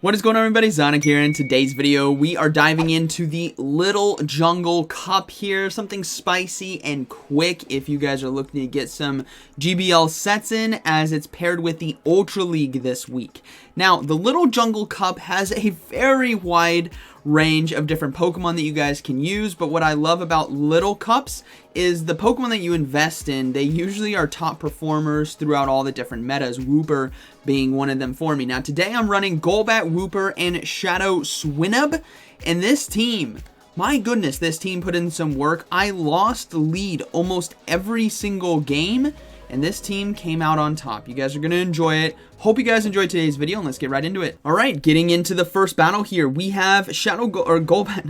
What is going on, everybody? ZyoniK here. In today's video, we are diving into the Little Jungle Cup here. Something spicy and quick if you guys are looking to get some GBL sets in, as it's paired with the Ultra League this week. Now, the Little Jungle Cup has a very wide range of different Pokemon that you guys can use, but what I love about Little Cups is the Pokemon that you invest in, they usually are top performers throughout all the different metas, Wooper being one of them for me. Now today I'm running Golbat, Wooper, and Shadow Swinub, and this team, my goodness, this team put in some work. I lost the lead almost every single game, and this team came out on top. You guys are going to enjoy it. Hope you guys enjoyed today's video, and let's get right into it. All right, getting into the first battle here, we have Golbat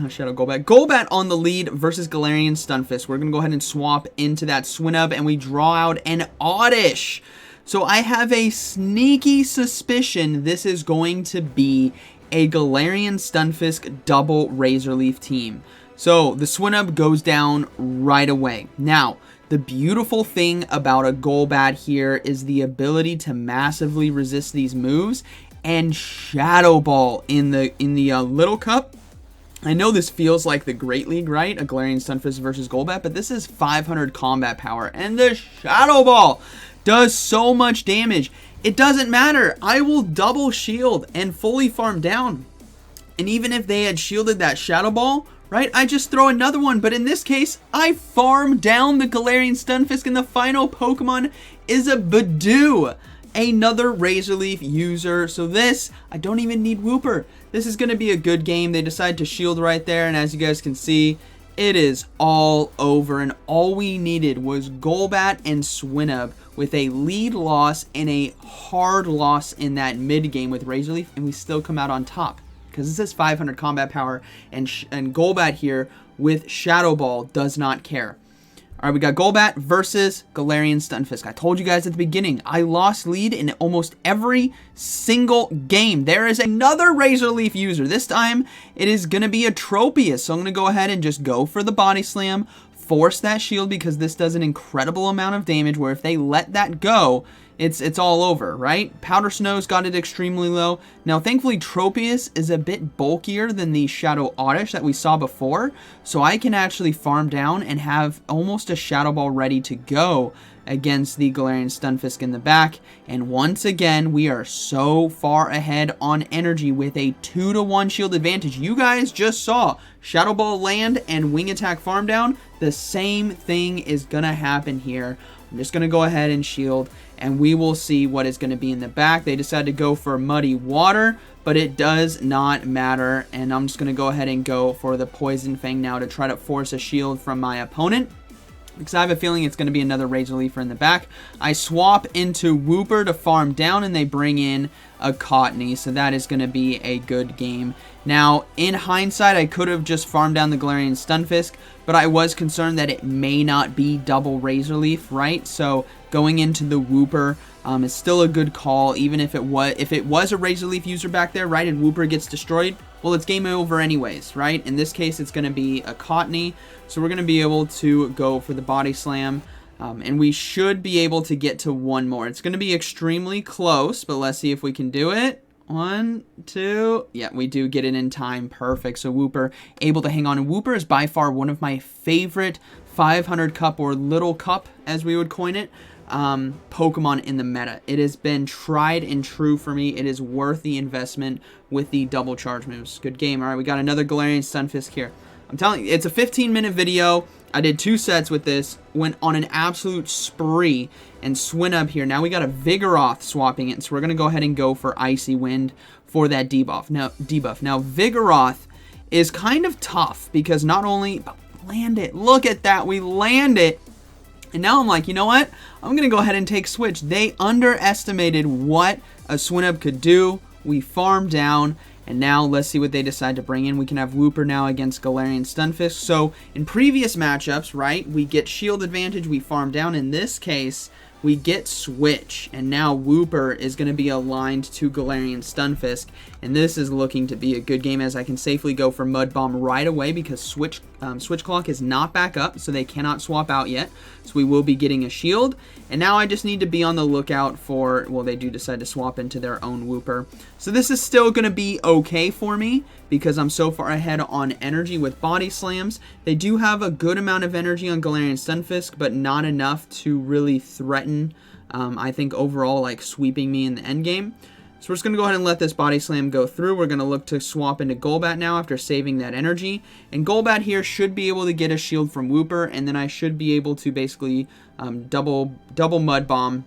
on the lead versus Galarian Stunfisk. We're going to go ahead and swap into that Swinub, and we draw out an Oddish. So I have a sneaky suspicion this is going to be a Galarian Stunfisk double Razor Leaf team. So the Swinub goes down right away. Now, the beautiful thing about a Golbat here is the ability to massively resist these moves and Shadow Ball in the Little Cup. I know this feels like the Great League, right? A Galarian Stunfisk versus Golbat, but this is 500 combat power, and the Shadow Ball does so much damage. It doesn't matter. I will double shield and fully farm down. And even if they had shielded that Shadow Ball, right, I just throw another one, but in this case, I farm down the Galarian Stunfisk, and the final Pokemon is a Badoo, another Razor Leaf user. So this, I don't even need Wooper. This is going to be a good game. They decide to shield right there, and as you guys can see, it is all over, and all we needed was Golbat and Swinub with a lead loss and a hard loss in that mid game with Razor Leaf, and we still come out on top. Because this is 500 combat power, and Golbat here with Shadow Ball does not care. Alright, we got Golbat versus Galarian Stunfisk. I told you guys at the beginning, I lost lead in almost every single game. There is another Razor Leaf user. This time, it is going to be a Tropius. So I'm going to go ahead and just go for the Body Slam, force that shield, because this does an incredible amount of damage, where if they let that go, it's all over, right? Powder Snow's got it extremely low. Now, thankfully, Tropius is a bit bulkier than the Shadow Oddish that we saw before, so I can actually farm down and have almost a Shadow Ball ready to go against the Galarian Stunfisk in the back. And once again, we are so far ahead on energy with a 2-to-1 shield advantage. You guys just saw Shadow Ball land and Wing Attack farm down. The same thing is gonna happen here. I'm just going to go ahead and shield, and we will see what is going to be in the back. They decided to go for Muddy Water, but it does not matter, and I'm just going to go ahead and go for the Poison Fang now to try to force a shield from my opponent, because I have a feeling it's going to be another Razor Leafer in the back. I swap into Wooper to farm down, and they bring in a Cottony, so that is going to be a good game. Now, in hindsight, I could have just farmed down the Galarian Stunfisk, but I was concerned that it may not be double Razor Leaf, right? So going into the Wooper is still a good call, even if it was a Razor Leaf user back there, right, and Wooper gets destroyed. Well, it's game over anyways, right? In this case, it's going to be a Cottony, so we're going to be able to go for the Body Slam, and we should be able to get to one more. It's going to be extremely close, but let's see if we can do it. 1, 2, yeah, we do get it in time. Perfect. So Wooper able to hang on, and Wooper is by far one of my favorite 500 cup, or Little Cup as we would coin it, Pokemon in the meta. It has been tried and true for me. It is worth the investment with the double charge moves. Good game. All right, we got another Galarian Stunfisk here. I'm telling you, it's a 15-minute video. I did 2 sets with this, went on an absolute spree, and Swinub here. Now we got a Vigoroth swapping it, so we're going to go ahead and go for Icy Wind for that debuff. Now, Vigoroth is kind of tough, because not only, but land it. Look at that, we land it. And now I'm like, you know what? I'm going to go ahead and take Switch. They underestimated what a Swinub could do. We farm down. And now let's see what they decide to bring in. We can have Wooper now against Galarian Stunfisk. So in previous matchups, right, we get shield advantage, we farm down. In this case, we get Switch, and now Wooper is going to be aligned to Galarian Stunfisk, and this is looking to be a good game, as I can safely go for Mud Bomb right away because Switch Clock is not back up, so they cannot swap out yet, so we will be getting a shield, and now I just need to be on the lookout for, well, they do decide to swap into their own Wooper, so this is still going to be okay for me because I'm so far ahead on energy with Body Slams. They do have a good amount of energy on Galarian Stunfisk, but not enough to really threaten, I think, overall, like, sweeping me in the end game. So we're just going to go ahead and let this Body Slam go through. We're going to look to swap into Golbat now after saving that energy. And Golbat here should be able to get a shield from Wooper, and then I should be able to basically double Mud Bomb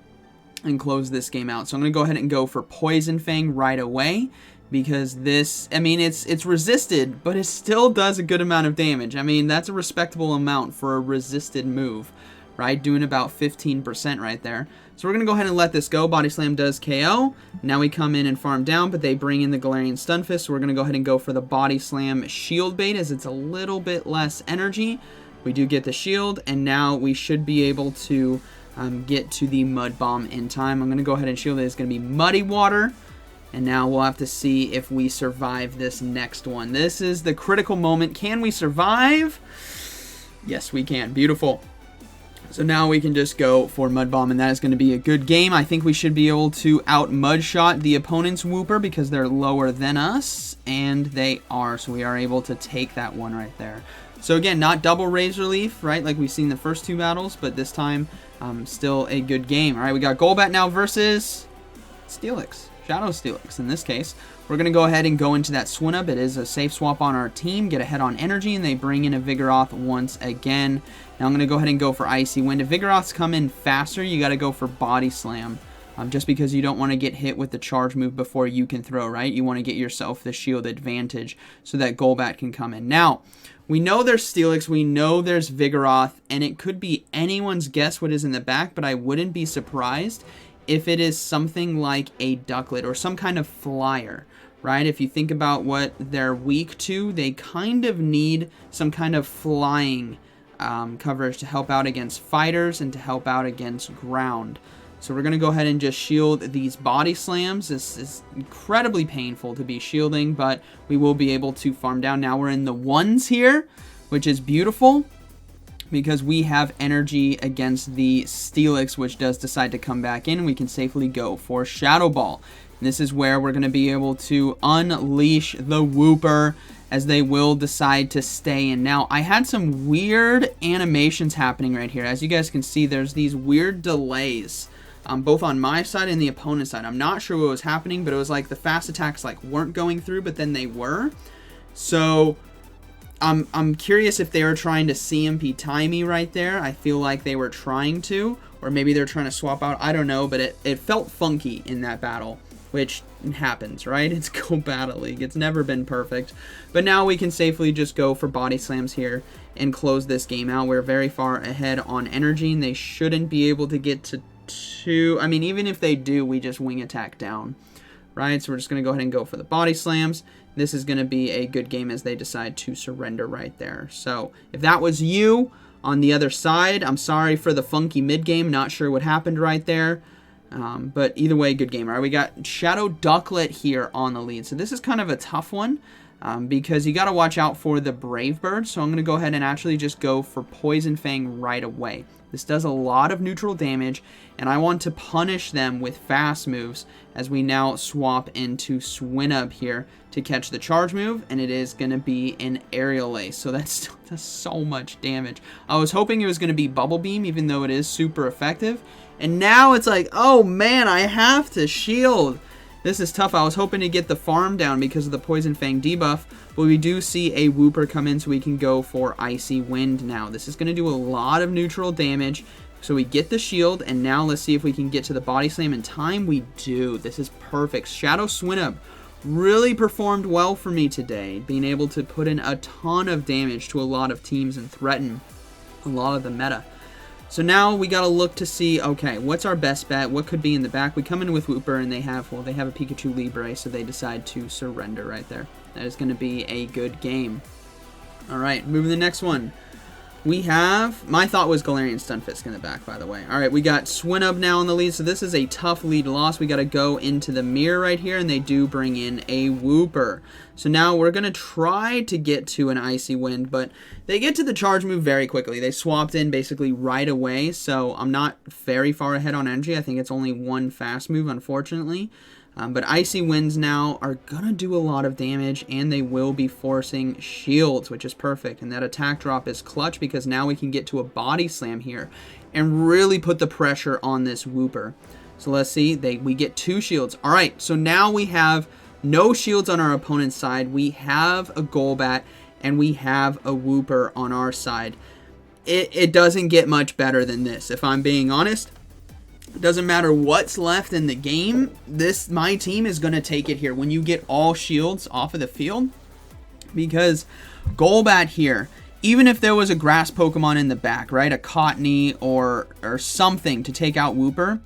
and close this game out. So I'm going to go ahead and go for Poison Fang right away, because this, I mean, it's resisted, but it still does a good amount of damage. I mean, that's a respectable amount for a resisted move, right? Doing about 15% right there. So we're going to go ahead and let this go. Body Slam does KO. Now we come in and farm down, but they bring in the Galarian Stunfisk, so we're going to go ahead and go for the Body Slam Shield Bait, as it's a little bit less energy. We do get the shield, and now we should be able to get to the Mud Bomb in time. I'm going to go ahead and shield it. It's going to be Muddy Water. And now we'll have to see if we survive this next one. This is the critical moment. Can we survive? Yes, we can. Beautiful. So now we can just go for Mud Bomb, and that is going to be a good game. I think we should be able to out-Mudshot the opponent's Wooper because they're lower than us, and they are. So we are able to take that one right there. So again, not double Razor Leaf, right, like we've seen the first two battles, but this time still a good game. All right, we got Golbat now versus Steelix. Shadow Steelix in this case. We're going to go ahead and go into that Swinub. It is a safe swap on our team. Get ahead on energy, and they bring in a Vigoroth once again. Now I'm going to go ahead and go for Icy Wind. If Vigoroths come in faster, you got to go for Body Slam. Just because you don't want to get hit with the charge move before you can throw, right? You want to get yourself the shield advantage so that Golbat can come in. Now, we know there's Steelix, we know there's Vigoroth, and it could be anyone's guess what is in the back, but I wouldn't be surprised if it is something like a Ducklett or some kind of flyer, right? If you think about what they're weak to, they kind of need some kind of flying coverage to help out against fighters and to help out against ground. So we're going to go ahead and just shield these Body Slams. This is incredibly painful to be shielding, but we will be able to farm down. Now we're in the ones here, which is beautiful, because we have energy against the Steelix, which does decide to come back in. We can safely go for Shadow Ball. And this is where we're going to be able to unleash the Wooper, as they will decide to stay in. Now, I had some weird animations happening right here. As you guys can see, there's these weird delays, both on my side and the opponent's side. I'm not sure what was happening, but it was like the fast attacks like weren't going through, but then they were. So I'm curious if they were trying to CMP tie me right there. I feel like they were trying to, or maybe they're trying to swap out. I don't know, but it felt funky in that battle, which happens, right? It's Golbat League. It's never been perfect. But now we can safely just go for Body Slams here and close this game out. We're very far ahead on energy, and they shouldn't be able to get to 2. I mean, even if they do, we just wing attack down, right? So we're just going to go ahead and go for the Body Slams. This is going to be a good game as they decide to surrender right there. So if that was you on the other side, I'm sorry for the funky mid-game. Not sure what happened right there. But either way, good game. All right, we got Shadow Ducklett here on the lead. So this is kind of a tough one because you got to watch out for the Brave Bird. So I'm going to go ahead and actually just go for Poison Fang right away. This does a lot of neutral damage, and I want to punish them with fast moves as we now swap into Swinub here to catch the charge move, and it is going to be an Aerial Ace. So that still does so much damage. I was hoping it was going to be Bubble Beam, even though it is super effective. And now it's like, oh man, I have to shield. This is tough. I was hoping to get the farm down because of the Poison Fang debuff, but we do see a Wooper come in, so we can go for Icy Wind now. This is going to do a lot of neutral damage, so we get the shield, and now let's see if we can get to the Body Slam in time. We do. This is perfect. Shadow Swinub really performed well for me today, being able to put in a ton of damage to a lot of teams and threaten a lot of the meta. So now we got to look to see, okay, what's our best bet? What could be in the back? We come in with Wooper, and they have a Pikachu Libre, so they decide to surrender right there. That is going to be a good game. All right, moving to the next one. We have, my thought was Galarian Stunfisk in the back, by the way. All right, we got Swinub now in the lead, so this is a tough lead loss. We got to go into the mirror right here, and they do bring in a Wooper. So now we're going to try to get to an Icy Wind, but they get to the charge move very quickly. They swapped in basically right away, so I'm not very far ahead on energy. I think it's only one fast move, unfortunately. But Icy Winds now are going to do a lot of damage, and they will be forcing shields, which is perfect. And that attack drop is clutch because now we can get to a body slam here and really put the pressure on this Wooper. So let's see. We get 2 shields. All right, so now we have no shields on our opponent's side. We have a Golbat, and we have a Wooper on our side. It doesn't get much better than this, if I'm being honest. It doesn't matter what's left in the game. My team is going to take it here when you get all shields off of the field. Because Golbat here, even if there was a grass Pokemon in the back, right? A Cottony or something to take out Wooper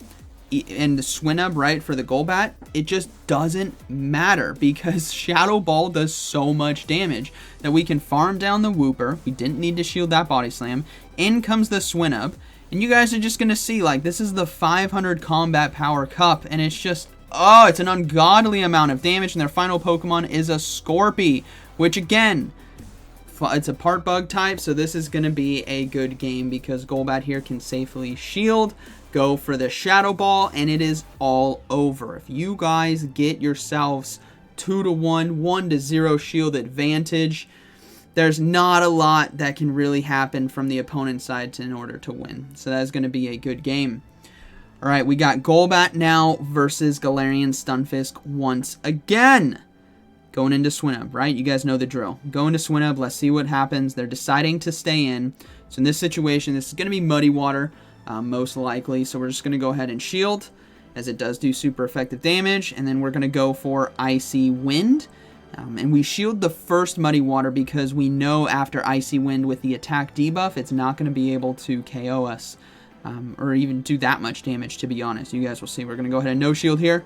and the Swinub, right, for the Golbat, it just doesn't matter because Shadow Ball does so much damage that we can farm down the Wooper. We didn't need to shield that Body Slam. In comes the Swinub. And you guys are just going to see, like, this is the 500 Combat Power Cup, and it's just, oh, it's an ungodly amount of damage, and their final Pokemon is a Scorpy, which, again, it's a part bug type, so this is going to be a good game because Golbat here can safely shield, go for the Shadow Ball, and it is all over. If you guys get yourselves 2-1, 1-0 shield advantage, there's not a lot that can really happen from the opponent's side in order to win. So that's going to be a good game. All right, we got Golbat now versus Galarian Stunfisk once again. Going into Swinub, right? You guys know the drill. Go into Swinub. Let's see what happens. They're deciding to stay in. So in this situation, this is going to be Muddy Water, most likely. So we're just going to go ahead and shield, as it does do super effective damage. And then we're going to go for Icy Wind. And we shield the first Muddy Water because we know after Icy Wind with the attack debuff, it's not going to be able to KO us or even do that much damage, to be honest. You guys will see. We're going to go ahead and no shield here.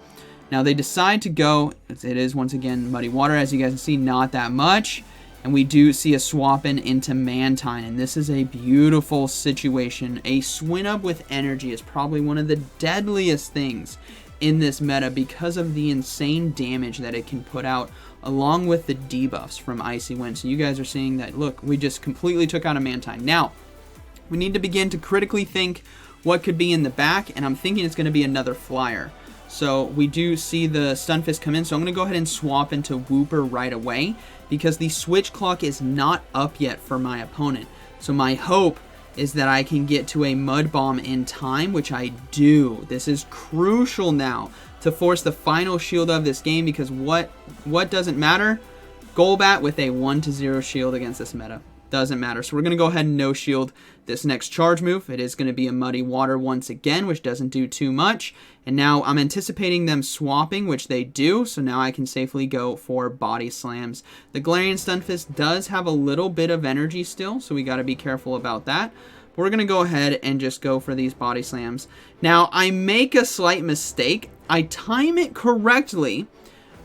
Now they decide to go. It is, once again, Muddy Water. As you guys can see, not that much. And we do see a swap into Mantine. And this is a beautiful situation. A Swinub with energy is probably one of the deadliest things in this meta because of the insane damage that it can put out along with the debuffs from Icy Wind. So you guys are seeing that, look, we just completely took out a Mantine. Now, we need to begin to critically think what could be in the back, and I'm thinking it's going to be another flyer. So we do see the Stunfisk come in, so I'm going to go ahead and swap into Wooper right away because the switch clock is not up yet for my opponent. So my hope is that I can get to a Mud Bomb in time, which I do. This is crucial now to force the final shield of this game because what doesn't matter? Golbat with a 1-0 shield against this meta. Doesn't matter. So we're going to go ahead and no shield this next charge move. It is going to be a Muddy Water once again, which doesn't do too much. And now I'm anticipating them swapping, which they do. So now I can safely go for Body Slams. The Galarian Stunfisk does have a little bit of energy still, so we got to be careful about that. But we're going to go ahead and just go for these Body Slams. Now, I make a slight mistake. I time it correctly,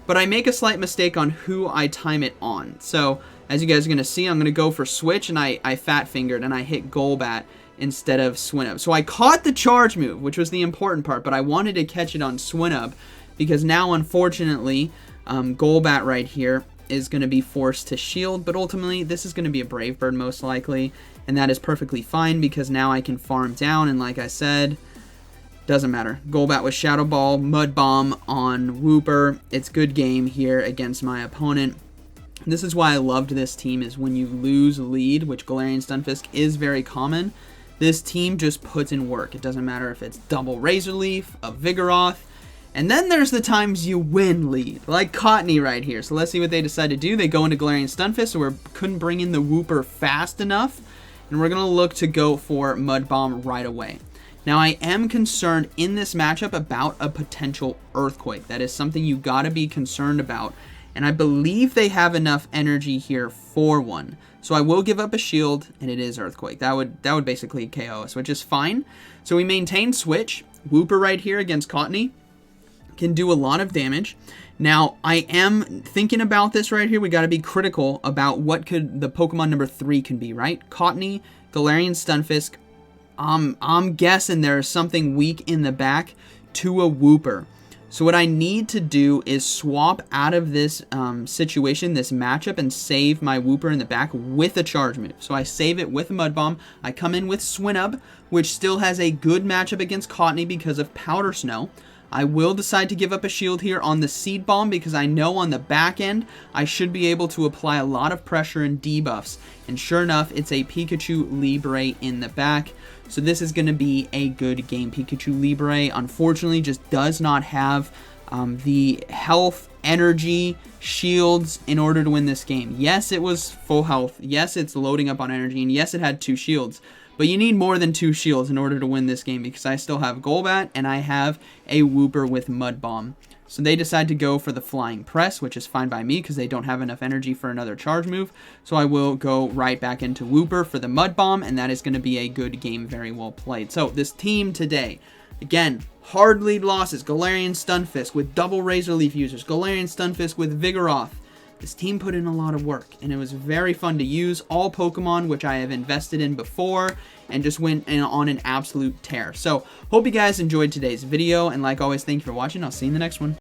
but I make a slight mistake on who I time it on. So as you guys are going to see, I'm going to go for Switch, and I fat fingered, and I hit Golbat instead of Swinub. So I caught the charge move, which was the important part, but I wanted to catch it on Swinub because now, unfortunately, Golbat right here is going to be forced to shield, but ultimately this is going to be a Brave Bird most likely, and that is perfectly fine because now I can farm down, and like I said, doesn't matter. Golbat with Shadow Ball, Mud Bomb on Wooper. It's good game here against my opponent. This is why I loved this team, is when you lose lead, which Galarian Stunfisk is very common, this team just puts in work. It doesn't matter if it's double Razor Leaf, a Vigoroth, and then there's the times you win lead, like Cottony right here. So let's see what they decide to do. They go into Galarian Stunfisk, so we couldn't bring in the Wooper fast enough, and we're going to look to go for Mud Bomb right away. Now, I am concerned in this matchup about a potential Earthquake. That is something you got to be concerned about. And I believe they have enough energy here for one. So I will give up a shield, and it is Earthquake. That would basically KO us, which is fine. So we maintain Switch. Wooper right here against Cottony can do a lot of damage. Now, I am thinking about this right here. We got to be critical about what could the Pokemon number 3 can be, right? Cottony Galarian Stunfisk, I'm guessing there's something weak in the back to a Wooper. So what I need to do is swap out of this situation, this matchup, and save my Wooper in the back with a charge move. So I save it with Mud Bomb. I come in with Swinub, which still has a good matchup against Cottonee because of Powder Snow. I will decide to give up a shield here on the Seed Bomb because I know on the back end I should be able to apply a lot of pressure and debuffs. And sure enough, it's a Pikachu Libre in the back. So this is going to be a good game. Pikachu Libre, unfortunately, just does not have the health, energy, shields in order to win this game. Yes, it was full health. Yes, it's loading up on energy. And yes, it had 2 shields. But you need more than 2 shields in order to win this game because I still have Golbat and I have a Wooper with Mud Bomb. So they decide to go for the Flying Press, which is fine by me because they don't have enough energy for another charge move. So I will go right back into Wooper for the Mud Bomb, and that is going to be a good game, very well played. So this team today, again, hard lead losses. Galarian Stunfisk with double Razor Leaf users. Galarian Stunfisk with Vigoroth. This team put in a lot of work, and it was very fun to use. All Pokemon, which I have invested in before, and just went on an absolute tear. So, hope you guys enjoyed today's video, and like always, thank you for watching. I'll see you in the next one.